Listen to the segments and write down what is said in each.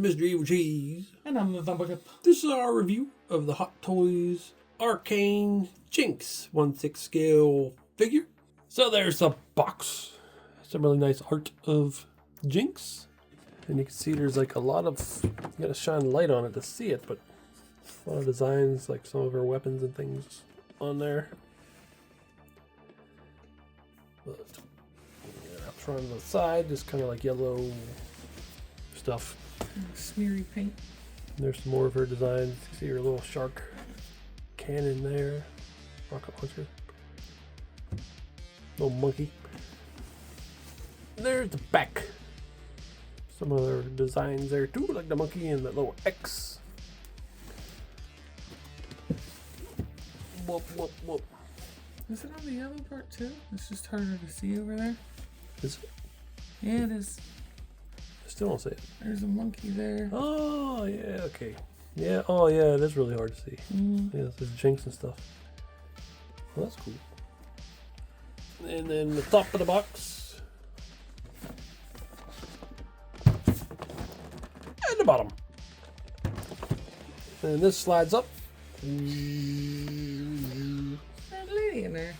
Mr. Evilcheese. And I'm the Thumpercup. This is our review of the Hot Toys Arcane Jinx 1/6 scale figure. So there's the box. Some really nice art of Jinx. And you can see there's like a lot of, you gotta shine light on it to see it, but a lot of designs, like some of her weapons and things on there. But up front on the side, just kind of like yellow stuff. Smeary paint. And there's some more of her designs. You see her little shark cannon there. Rocket launcher. Little monkey. And there's the back. Some other designs there too, like the monkey and the little X. Whoop, whoop, whoop. Is it on the yellow part too? It's just harder to see over there. Is it? Yeah, it is. I still don't see it. There's a monkey there. Oh, yeah, okay. Yeah, oh yeah, it is really hard to see. Yeah, there's Jinx and stuff. Well, that's cool. And then the top of the box. And the bottom. And this slides up. There's a lady in there.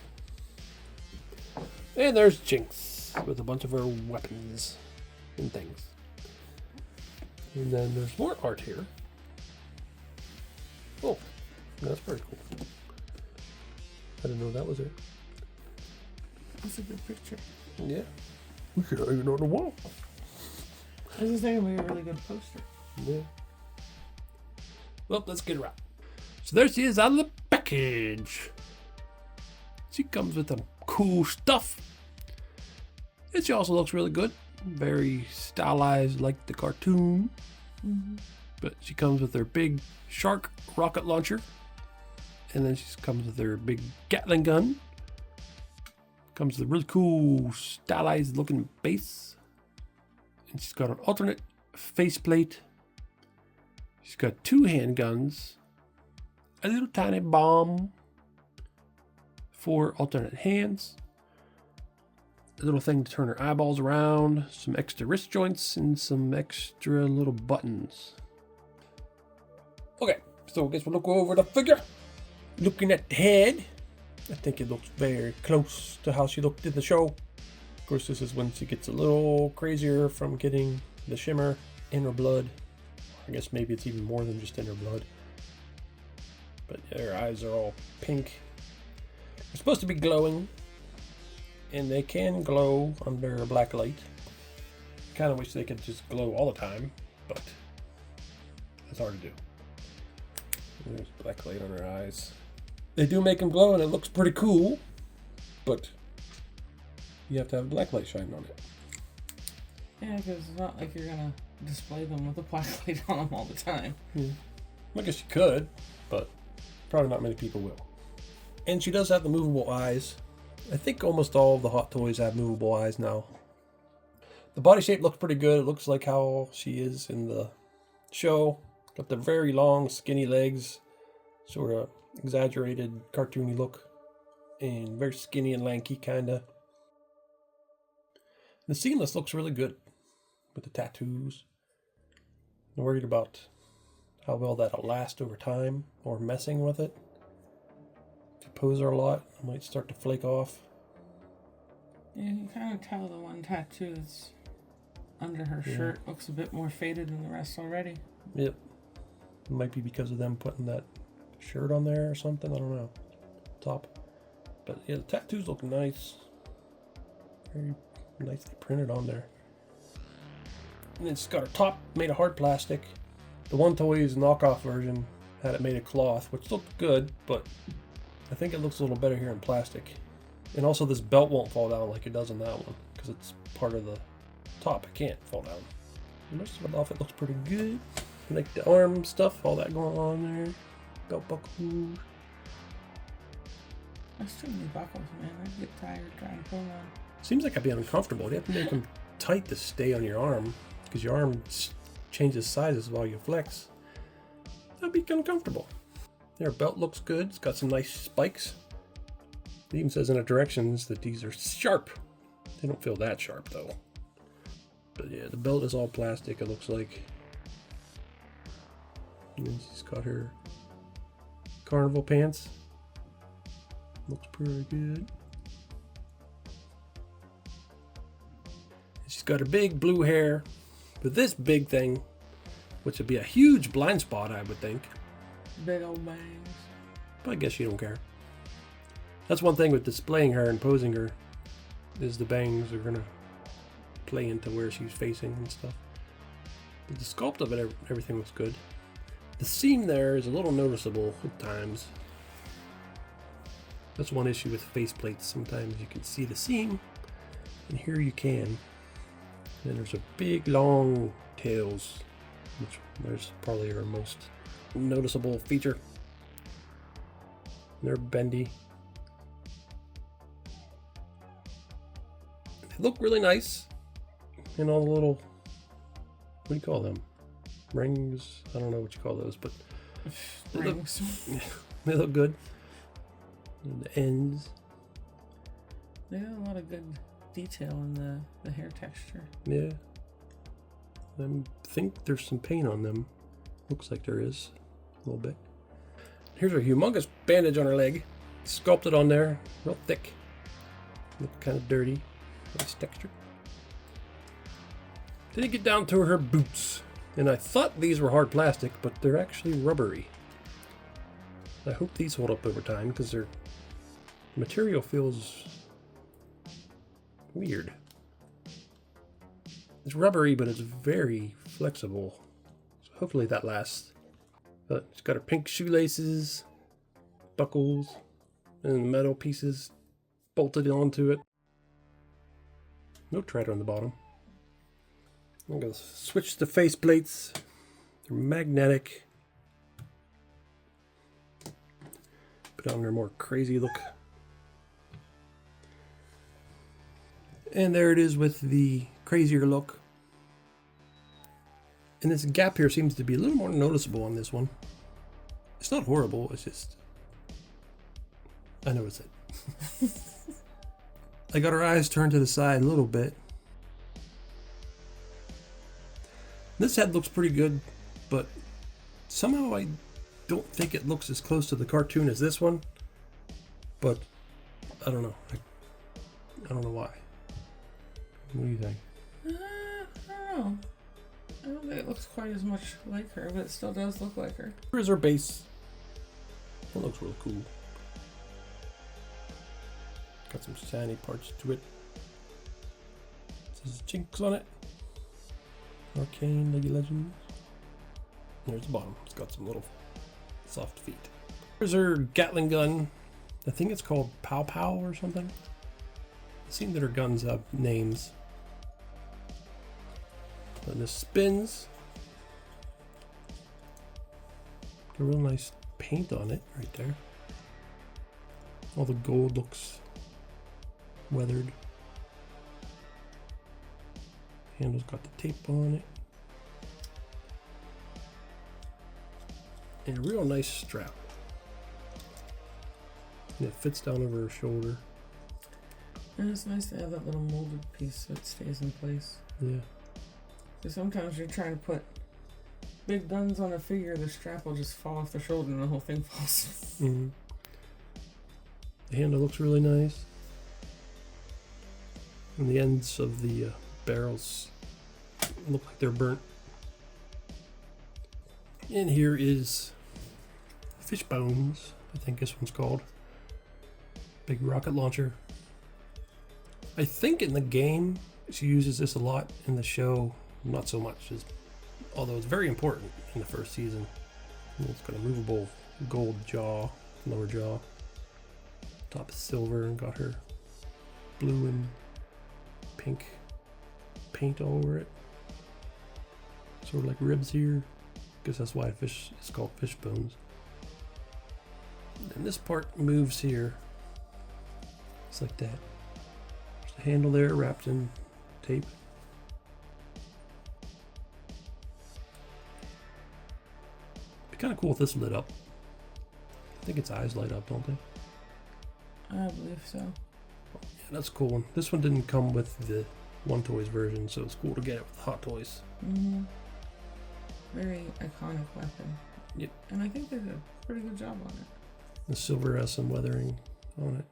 And there's Jinx with a bunch of her weapons and things. And then there's more art here. Oh, that's pretty cool. I didn't know that was there. That's a good picture. Yeah. We could hang it on the wall. I was just thinking it'd be a really good poster. Yeah. Well, let's get her out. So there she is out of the package. She comes with some cool stuff. And she also looks really good. Very stylized like the cartoon. But she comes with her big shark rocket launcher. And then she comes with her big Gatling gun. Comes with a really cool stylized looking base. And she's got an alternate faceplate. She's got 2 handguns. A little tiny bomb. 4 alternate hands. A little thing to turn her eyeballs around. Some extra wrist joints and some extra little buttons. Okay, so I guess we'll look over the figure. Looking at the head. I think it looks very close to how she looked in the show. Of course, this is when she gets a little crazier from getting the shimmer in her blood. I guess maybe it's even more than just in her blood. But yeah, her eyes are all pink. They're supposed to be glowing. And they can glow under a black light. Kind of wish they could just glow all the time, but that's hard to do. There's black light on her eyes. They do make them glow and it looks pretty cool, but you have to have black light shining on it. Yeah, because it's not like you're gonna display them with a black light on them all the time. Yeah. I guess you could, but probably not many people will. And she does have the movable eyes. I think almost all of the Hot Toys have movable eyes now. The body shape looks pretty good. It looks like how she is in the show. Got the very long, skinny legs. Sort of exaggerated, cartoony look. And very skinny and lanky, kind of. The seamless looks really good. With the tattoos. I'm worried about how well that'll last over time. Or messing with it. Pose her a lot, it might start to flake off. Yeah, you can kind of tell the one tattoo that's under her shirt looks a bit more faded than the rest already. Yep. It might be because of them putting that shirt on there or something, I don't know. Top. But yeah, the tattoos look nice. Very nicely printed on there. And it's got her top made of hard plastic. The One Toys knockoff version had it made of cloth, which looked good, but I think it looks a little better here in plastic. And also this belt won't fall down like it does in that one, because it's part of the top. It can't fall down. The rest of the outfit looks pretty good. Like the arm stuff, all that going on there. Belt buckle. That's too many buckles, man. I'd get tired trying to pull on. Seems like I'd be uncomfortable. You have to make them tight to stay on your arm, because your arm changes sizes while you flex. That'd be uncomfortable. Their belt looks good. It's got some nice spikes. It even says in the directions that these are sharp. They don't feel that sharp though. But yeah, the belt is all plastic, it looks like. And then she's got her carnival pants. Looks pretty good. She's got her big blue hair with this big thing, which would be a huge blind spot, I would think. Big old bangs. But I guess you don't care. That's one thing with displaying her and posing her, is the bangs are gonna play into where she's facing and stuff. But the sculpt of it, everything looks good. The seam there is a little noticeable at times. That's one issue with faceplates. Sometimes you can see the seam, and here you can. Then there's a big long tails, which there's probably our most noticeable feature. They're bendy. They look really nice. And all the little, what do you call them? Rings? I don't know what you call those, but they look good. And the ends. They got a lot of good detail in the hair texture. Yeah. I think there's some paint on them. Looks like there is a little bit. Here's a humongous bandage on her leg. Sculpted on there, real thick. Look kind of dirty. Nice texture. Then you get down to her boots. And I thought these were hard plastic, but they're actually rubbery. I hope these hold up over time because their material feels weird. It's rubbery, but it's very flexible. So hopefully that lasts. But it's got her pink shoelaces, buckles, and metal pieces bolted onto it. No tread on the bottom. I'm going to switch the face plates. They're magnetic. Put on their more crazy look. And there it is with the crazier look. And this gap here seems to be a little more noticeable on this one. It's not horrible, it's just... I noticed it. I got her eyes turned to the side a little bit. This head looks pretty good, but somehow I don't think it looks as close to the cartoon as this one. But I don't know. I don't know why. What do you think? I don't know. I don't think it looks quite as much like her, but it still does look like her. Here's her base. That looks real cool. Got some shiny parts to it. It says Jinx on it. Arcane, League of Legends. There's the bottom. It's got some little soft feet. Here's her Gatling gun. I think it's called Pow Pow or something. It seems that her guns have names. And this spins. Got a real nice paint on it right there. All the gold looks weathered. Handle's got the tape on it. And a real nice strap. And it fits down over her shoulder. And it's nice to have that little molded piece so it stays in place. Yeah. Because sometimes you're trying to put big guns on a figure, the strap will just fall off the shoulder and the whole thing falls. Mm-hmm. The handle looks really nice. And the ends of the barrels look like they're burnt. And here is fish bones, I think this one's called. Big rocket launcher. I think in the game she uses this a lot. In the show, not so much, although it's very important in the first season. And it's got a movable gold jaw, lower jaw. Top is silver and got her blue and pink paint all over it. Sort of like ribs here. Guess that's why fish is called fish bones. And this part moves here. It's like that. There's the handle there wrapped in tape. Be kind of cool if this lit up. I think its eyes light up, don't they? I believe so. Yeah, that's a cool one. This one didn't come with the One Toys version, so it's cool to get it with Hot Toys. Mm-hmm. Very iconic weapon. Yep. And I think they did a pretty good job on it. The silver has some weathering on it.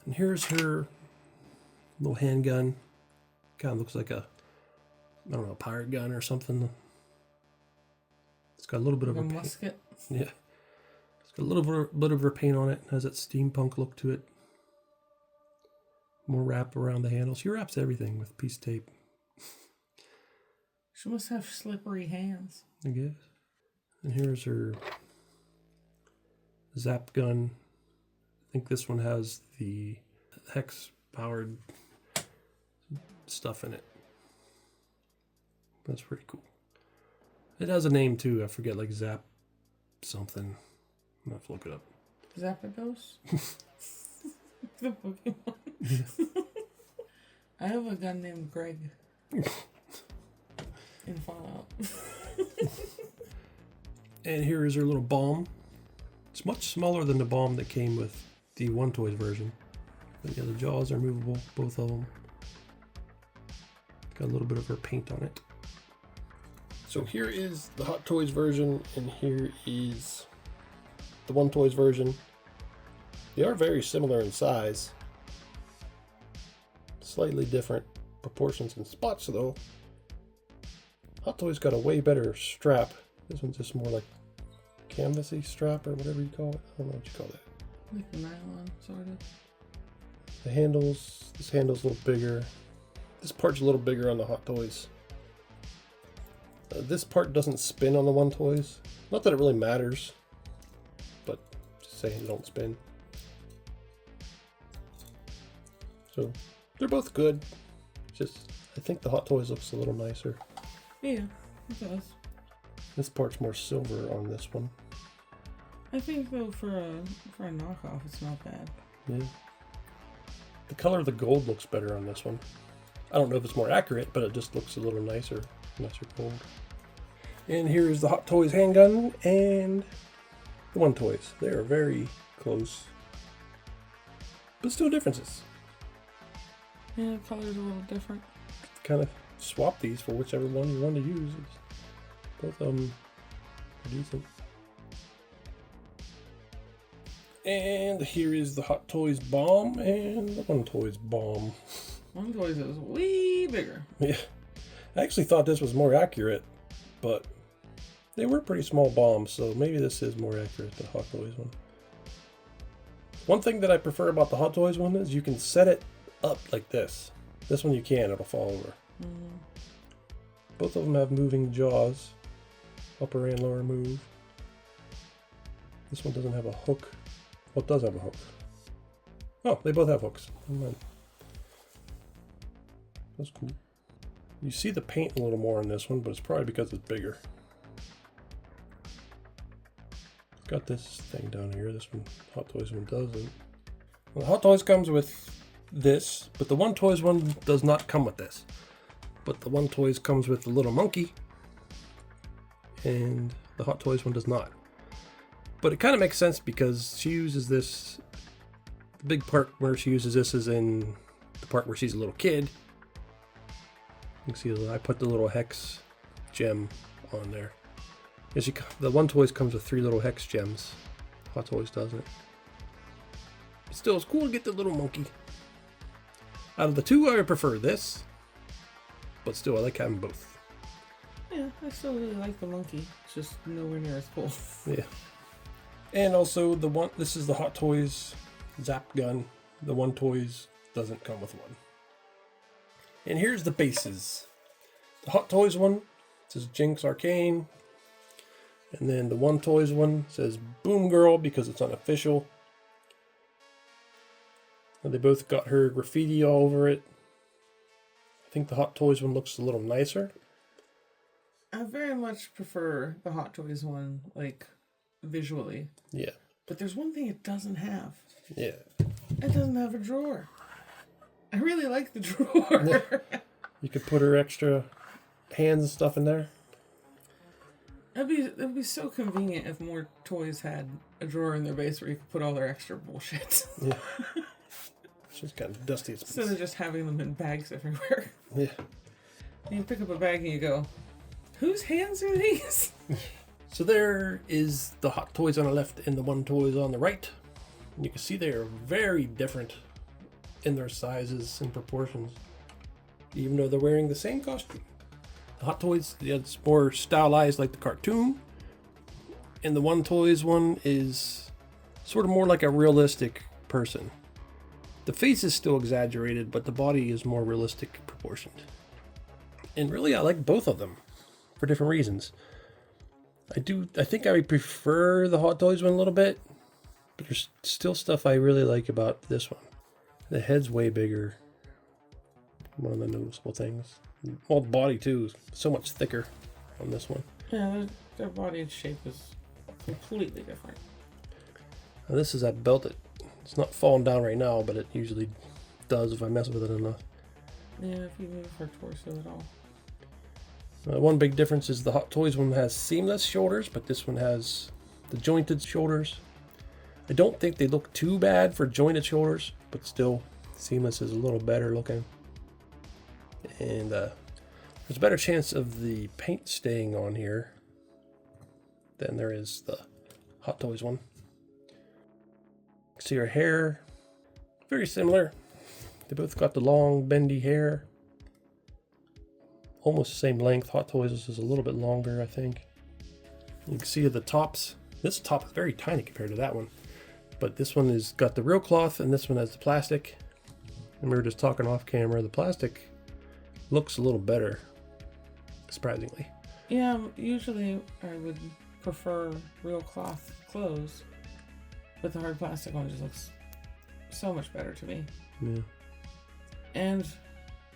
And here's her little handgun. Kind of looks like a, I don't know, pirate gun or something. It's got a little bit Like of a a musket. paint. Yeah. It's got a little bit of her paint on it. Has that steampunk look to it. More wrap around the handle. She wraps everything with piece of tape. She must have slippery hands. I guess. And here's her zap gun. I think this one has the hex powered stuff in it. That's pretty cool. It has a name too. I forget, like Zap something. I'm gonna have to look it up. Zapdos? The Pokemon. I have a gun named Greg. In Fallout. And here is her little bomb. It's much smaller than the bomb that came with the One Toys version. But yeah, the jaws are movable, both of them. Got a little bit of her paint on it. So here is the Hot Toys version, and here is the One Toys version. They are very similar in size. Slightly different proportions and spots though. Hot Toys got a way better strap. This one's just more like canvasy strap or whatever you call it. I don't know what you call that. Like nylon, sort of. The handles, this handle's a little bigger. This part's a little bigger on the Hot Toys. This part doesn't spin on the One Toys. Not that it really matters, but just saying they don't spin. So they're both good. Just I think the Hot Toys looks a little nicer. Yeah, it does. This part's more silver on this one. I think though for a knockoff, it's not bad. Yeah. The color of the gold looks better on this one. I don't know if it's more accurate, but it just looks a little nicer gold. And here's the Hot Toys handgun and the One Toys. They are very close, but still differences. Yeah, the color's a little different. Kind of swap these for whichever one you want to use. Both of them are decent. And here is the Hot Toys bomb and the One Toys bomb. One Toys is way bigger. Yeah, I actually thought this was more accurate, but they were pretty small bombs, so maybe this is more accurate, the Hot Toys one. One thing that I prefer about the Hot Toys one is you can set it up like this. This one you can, it'll fall over. Mm. Both of them have moving jaws, upper and lower move. This one doesn't have a hook. Well, it does have a hook. Oh, they both have hooks. Never mind. That's cool. You see the paint a little more on this one, but it's probably because it's bigger. It's got this thing down here. This one, Hot Toys one doesn't. Well, the Hot Toys comes with this, but the One Toys one does not come with this. But the One Toys comes with the little monkey, and the Hot Toys one does not. But it kind of makes sense because she uses this. The big part where she uses this is in the part where she's a little kid. You can see I put the little hex gem on there. The One Toys comes with 3 little hex gems. Hot Toys doesn't. But still, it's cool to get the little monkey. Out of the two, I would prefer this. But still, I like having both. Yeah, I still really like the monkey. It's just nowhere near as cool. Yeah. And also, this is the Hot Toys Zap gun. The One Toys doesn't come with one. And here's the bases. The Hot Toys one says Jinx Arcane. And then the One Toys one says Boom Girl because it's unofficial. And they both got her graffiti all over it. I think the Hot Toys one looks a little nicer. I very much prefer the Hot Toys one, like, visually. Yeah. But there's one thing it doesn't have. Yeah. It doesn't have a drawer. I really like the drawer. Yeah. You could put her extra hands and stuff in there. It'd be so convenient if more toys had a drawer in their base where you could put all their extra bullshit. Yeah. It's just kind of dusty. Instead of just having them in bags everywhere. Yeah. And you pick up a bag and you go, whose hands are these? So there is the Hot Toys on the left and the One Toys on the right. And you can see they are very different in their sizes and proportions, even though they're wearing the same costume. The Hot Toys, it's more stylized like the cartoon, and the One Toys one is sort of more like a realistic person. The face is still exaggerated, but the body is more realistic proportioned. And really, I like both of them for different reasons. I think I prefer the Hot Toys one a little bit, but there's still stuff I really like about this one. The head's way bigger. One of the noticeable things. Well, the body too is so much thicker on this one. Yeah, their body shape is completely different. Now this is that belt that it's not falling down right now, but it usually does if I mess with it enough. Yeah, if you move her torso at all. One big difference is the Hot Toys one has seamless shoulders, but this one has the jointed shoulders. I don't think they look too bad for jointed shoulders, but still, seamless is a little better looking. And there's a better chance of the paint staying on here than there is the Hot Toys one. See her hair, very similar. They both got the long bendy hair. Almost the same length. Hot Toys is a little bit longer, I think. You can see the tops. This top is very tiny compared to that one. But this one has got the real cloth and this one has the plastic. And we were just talking off camera. The plastic looks a little better, surprisingly. Yeah, usually I would prefer real cloth clothes, but the hard plastic one just looks so much better to me. Yeah. And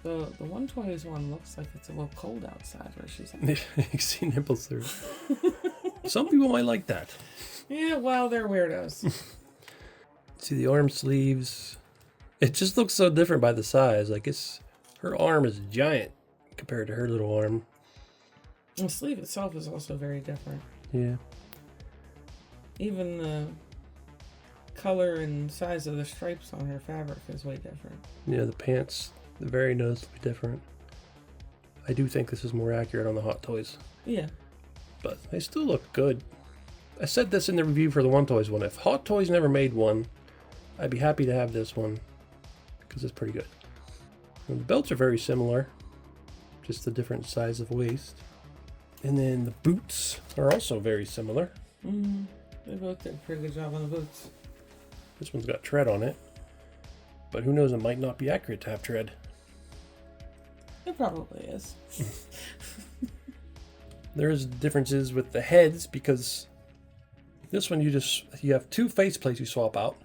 the One Toys one looks like it's a little cold outside where she's like... You can see nipples through. Some people might like that. Yeah, well, they're weirdos. See the arm sleeves. It just looks so different by the size. Like her arm is giant compared to her little arm. The sleeve itself is also very different. Yeah. Even the color and size of the stripes on her fabric is way different. Yeah, the pants, they're very noticeably different. I do think this is more accurate on the Hot Toys. Yeah. But they still look good. I said this in the review for the One Toys one. If Hot Toys never made one, I'd be happy to have this one because it's pretty good. And the belts are very similar, just a different size of waist. And then the boots are also very similar. Mm-hmm. They both did a pretty good job on the boots. This one's got tread on it, but who knows, it might not be accurate to have tread. It probably is. There's differences with the heads because this one you have two faceplates you swap out,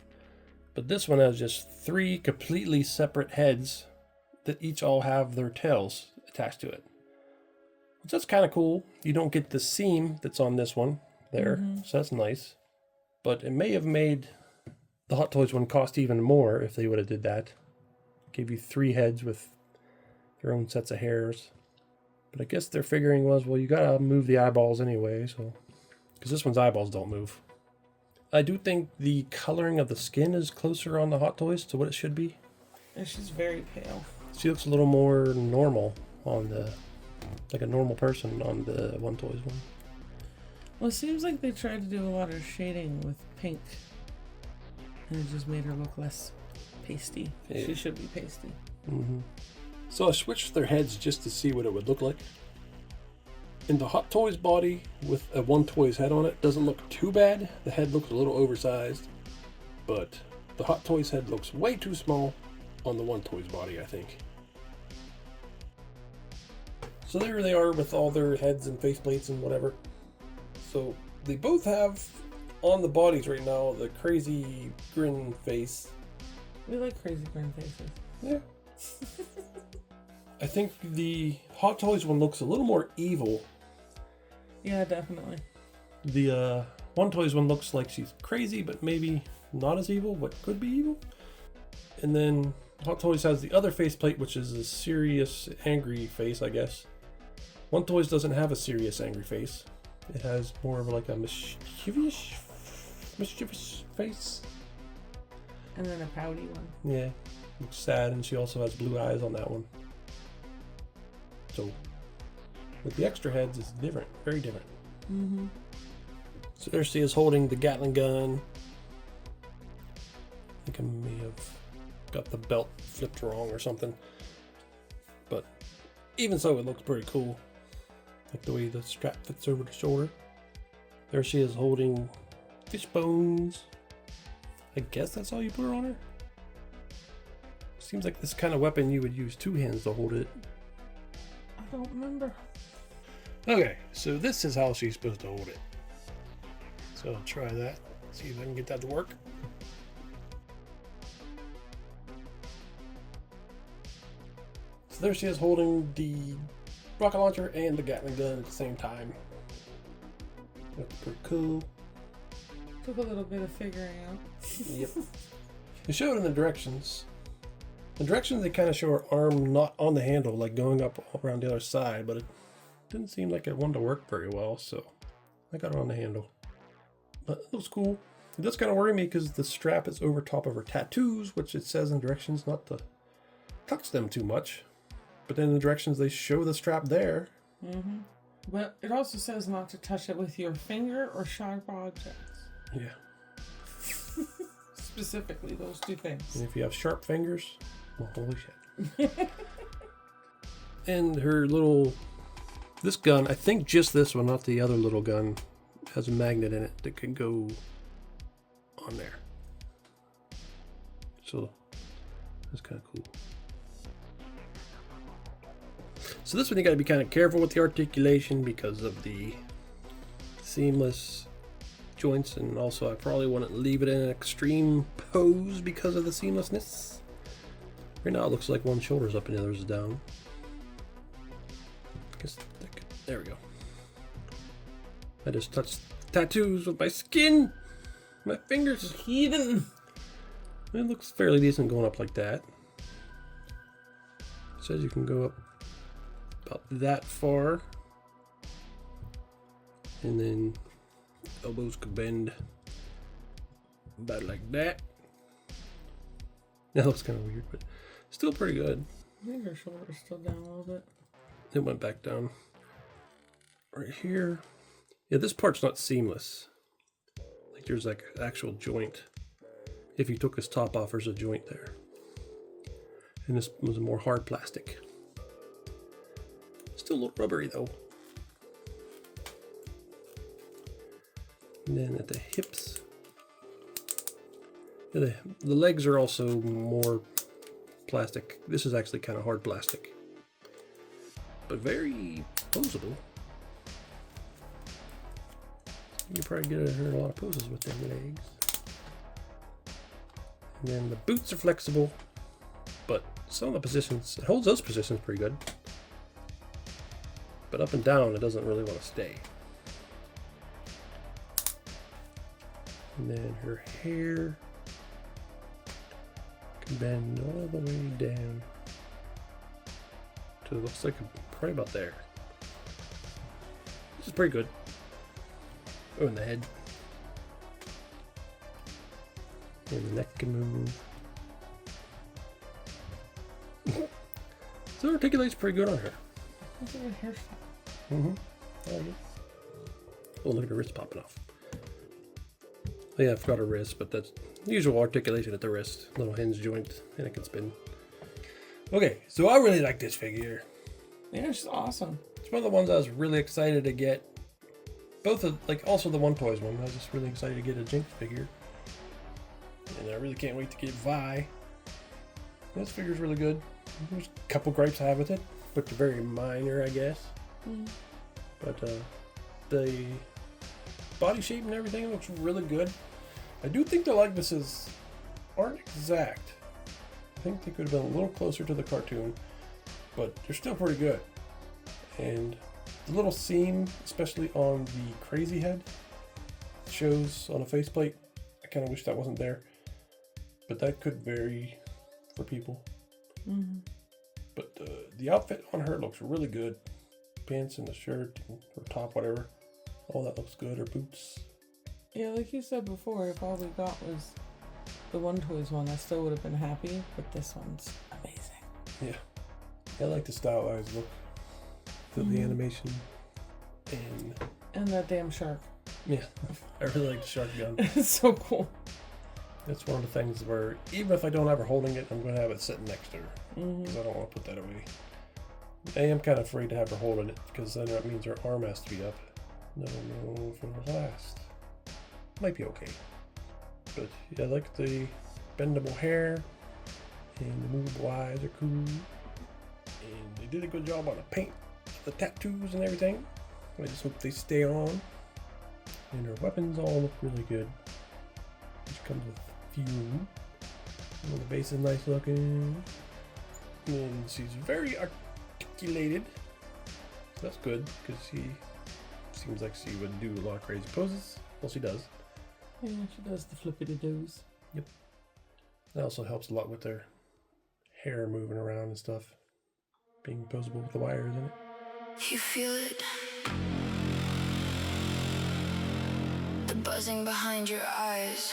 but this one has just three completely separate heads that each all have their tails attached to it. Which that's kind of cool. You don't get the seam that's on this one there, so that's nice. But it may have made the Hot Toys one cost even more if they would have did that. Gave you three heads with their own sets of hairs. But I guess their figuring was, well, you gotta move the eyeballs anyway, so... Because this one's eyeballs don't move. I do think the coloring of the skin is closer on the Hot Toys to what it should be. And she's very pale. She looks a little more normal on the... like a normal person on the One Toys one. Well, it seems like they tried to do a lot of shading with pink. And it just made her look less pasty. Yeah. She should be pasty. Mm-hmm. So I switched their heads just to see what it would look like. And the Hot Toys body with a One Toys head on it doesn't look too bad. The head looks a little oversized. But the Hot Toys head looks way too small on the One Toys body, I think. So there they are with all their heads and faceplates and whatever. So they both have on the bodies right now the crazy grin face. We like crazy grin faces. Yeah. I think the Hot Toys one looks a little more evil. Yeah, definitely. The One Toys one looks like she's crazy, but maybe not as evil, but could be evil. And then Hot Toys has the other faceplate, which is a serious, angry face, I guess. One Toys doesn't have a serious, angry face. It has more of like a mischievous face. And then a pouty one. Yeah, looks sad, and she also has blue eyes on that one. So, with the extra heads, it's different, very different. Mm-hmm. So there she is holding the Gatling gun. I think I may have got the belt flipped wrong or something. But even so, it looks pretty cool. Like the way the strap fits over the shoulder. There she is holding fish bones. I guess that's all you put on her. Seems like this kind of weapon you would use two hands to hold it. I don't remember. Okay, so this is how she's supposed to hold it. So I'll try that. See if I can get that to work. So there she is holding the rocket launcher and the Gatling gun at the same time. That's pretty cool. Took a little bit of figuring out. Yep. They show it in the directions. The directions, they kind of show her arm not on the handle, like going up around the other side, but it didn't seem like it wanted to work very well, so I got it on the handle. But it looks cool. It does kind of worry me because the strap is over top of her tattoos, which it says in directions not to touch them too much. But then in the directions, they show the strap there. Mm-hmm. But it also says not to touch it with your finger or sharp objects. Yeah. Specifically, those two things. And if you have sharp fingers, well, holy shit. And her little... This gun, I think just this one, not the other little gun, has a magnet in it that can go on there. So, that's kind of cool. So this one you gotta be kind of careful with the articulation because of the seamless joints, and also I probably wouldn't leave it in an extreme pose because of the seamlessness. Right now it looks like one shoulder's up and the other's is down. There we go. I just touched tattoos with my skin, my fingers. Heathen. It looks fairly decent going up like that. It says you can go up about that far, and then elbows could bend about like that. That looks kind of weird, but still pretty good. I think her shoulder's still down a little bit. It went back down right here. Yeah, this part's not seamless. Like there's like an actual joint. If you took this top off, there's a joint there. And this was a more hard plastic. Still a little rubbery though. And then at the hips, the legs are also more plastic. This is actually kind of hard plastic, but very posable. You can probably get her in a lot of poses with them legs. And then the boots are flexible, but some of the positions, it holds those positions pretty good. But up and down, it doesn't really want to stay. And then her hair can bend all the way down to, it looks like probably about there. This is pretty good. Oh, and the head. And the neck can move. So it articulates pretty good on her. Look at her hairstyle. Mm-hmm. Oh, look at her wrist popping off. Oh, yeah, I forgot her wrist, but that's usual articulation at the wrist. Little hinge joint, and it can spin. Okay, so I really like this figure. Yeah, she's awesome. It's one of the ones I was really excited to get. Both of, like, also the One Toys one. I was just really excited to get a Jinx figure. And I really can't wait to get Vi. This figure's really good. There's a couple gripes I have with it, but they're very minor, I guess. Mm. But the body shape and everything looks really good. I do think the likenesses aren't exact. I think they could have been a little closer to the cartoon, but they're still pretty good. And the little seam, especially on the crazy head, shows on a faceplate. I kind of wish that wasn't there, but that could vary for people. Mm-hmm. But the outfit on her looks really good. Pants and the shirt, and her top, whatever. All that looks good. Her boots. Yeah, like you said before, if all we got was the One Toys one, I still would have been happy, but this one's amazing. Yeah. I like the stylized look to the animation. And that damn shark. Yeah, I really like the shark gun. It's so cool. It's one of the things where even if I don't have her holding it, I'm going to have it sitting next to her. Because I don't want to put that away. I am kind of afraid to have her holding it because then that means her arm has to be up. No, no, for the last. Might be okay. But yeah, I like the bendable hair and the movable eyes are cool. And they did a good job on the paint, the tattoos and everything. I just hope they stay on. And her weapons all look really good. Which comes with fume. And the base is nice looking. And she's very articulated. So that's good because she seems like she would do a lot of crazy poses. Well, she does. Yeah, she does the flippity-doos. Yep. That also helps a lot with their hair moving around and stuff. Being posable with the wires in it. You feel it? The buzzing behind your eyes.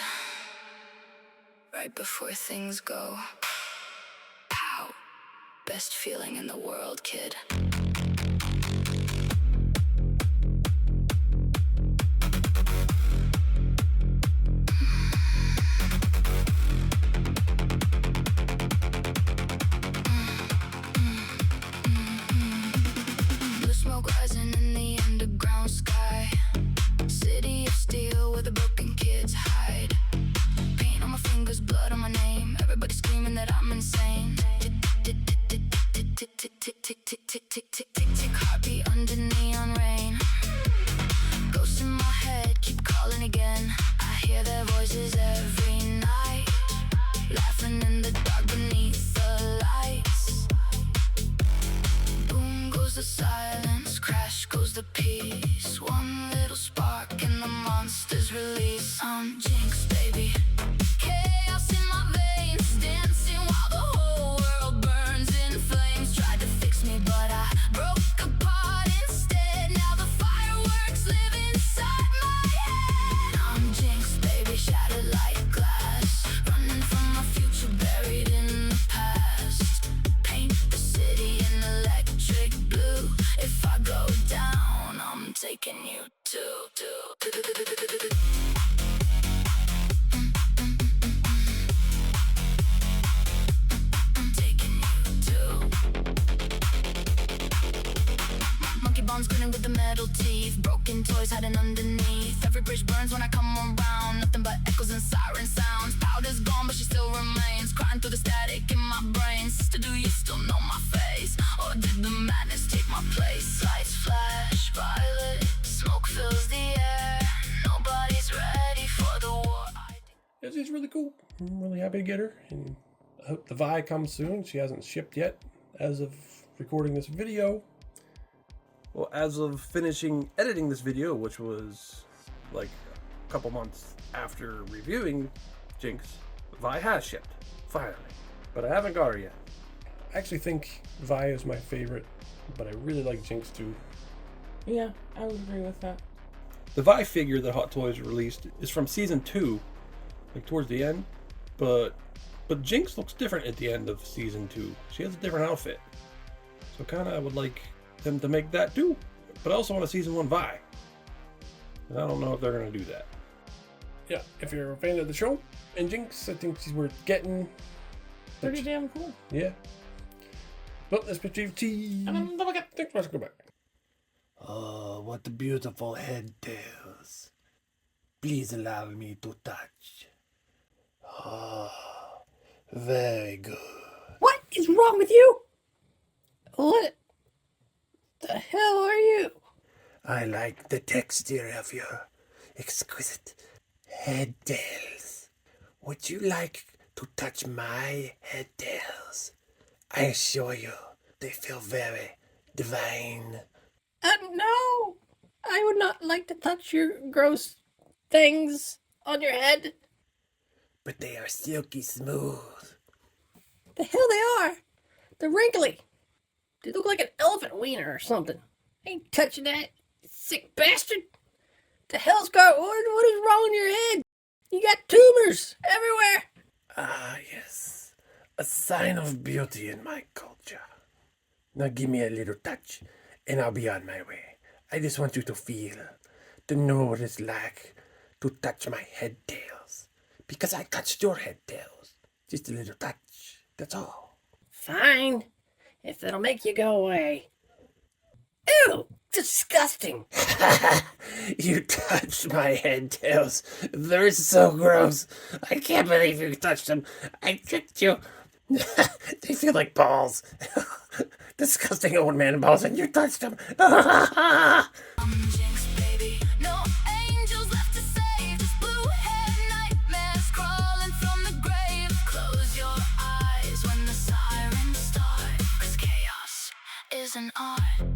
Right before things go. Pow. Best feeling in the world, kid. Blue smoke rising in the underground sky. City of steel where the broken kids hide. Paint on my fingers, blood on my name. Everybody screaming that I'm insane. Tick, tick, tick, tick, tick, tick, tick, tick, tick, tick, heartbeat under neon rain. Ghosts in my head keep calling again. I hear their voices every night, laughing in the dark beneath the lights. Boom goes the silence, crash goes the peace. One little spark and the monsters release. I'm Jinx, baby. Chaos in my veins, dancing while the whole world burns in flames. Tried to fix me, but I broke apart instead. Now the fireworks live inside my head. I'm Jinx, baby, shattered like glass. Running from my future, buried in the past. Paint the city in electric blue. If I go down, I'm taking you to. Monkey bombs grinning with the metal teeth. Broken toys hiding underneath. Every bridge burns when I come around. Nothing but echoes and siren sounds. Powder's gone but she still remains. Crying through the static in my brain. Sister, do you still know my face? Or did the madness take my place? Lights flash violet. Smoke fills the air. Nobody's ready for the war. Yeah, she's really cool. I'm really happy to get her. And I hope the Vi comes soon. She hasn't shipped yet as of recording this video. Well, as of finishing editing this video, which was like a couple months after reviewing Jinx, Vi has shipped, finally. But I haven't got her yet. I actually think Vi is my favorite, but I really like Jinx too. Yeah, I would agree with that. The Vi figure that Hot Toys released is from season 2, like towards the end, but Jinx looks different at the end of season 2. She has a different outfit. So kinda I would like them to make that too. But I also want a season 1 Vi. And I don't know if they're gonna do that. Yeah, if you're a fan of the show and Jinx, I think she's worth getting. Pretty damn cool. Yeah. Well, let's put you tea. Thanks for watching. Go back. Oh, what beautiful head tails. Please allow me to touch. Oh, very good. What is wrong with you? What the hell are you? I like the texture of your exquisite head tails. Would you like to touch my head tails? I assure you, they feel very divine. No. I would not like to touch your gross things on your head. But they are silky smooth. The hell they are. They're wrinkly. They look like an elephant wiener or something. I ain't touching that, you sick bastard. The hell's got what is wrong in your head? You got tumors everywhere. Ah, yes. A sign of beauty in my culture. Now give me a little touch, and I'll be on my way. I just want you to feel to know what it's like to touch my head tails. Because I touched your head tails. Just a little touch. That's all. Fine, if it'll make you go away. Ew, disgusting. You touched my head tails. They're so gross. I can't believe you touched them. I tricked you. They feel like balls. Disgusting old man balls, and you touched them. Jinx, baby. No angels left to save. Just blue-haired nightmares crawling from the grave. Close your eyes when the sirens start. 'Cause chaos is an art.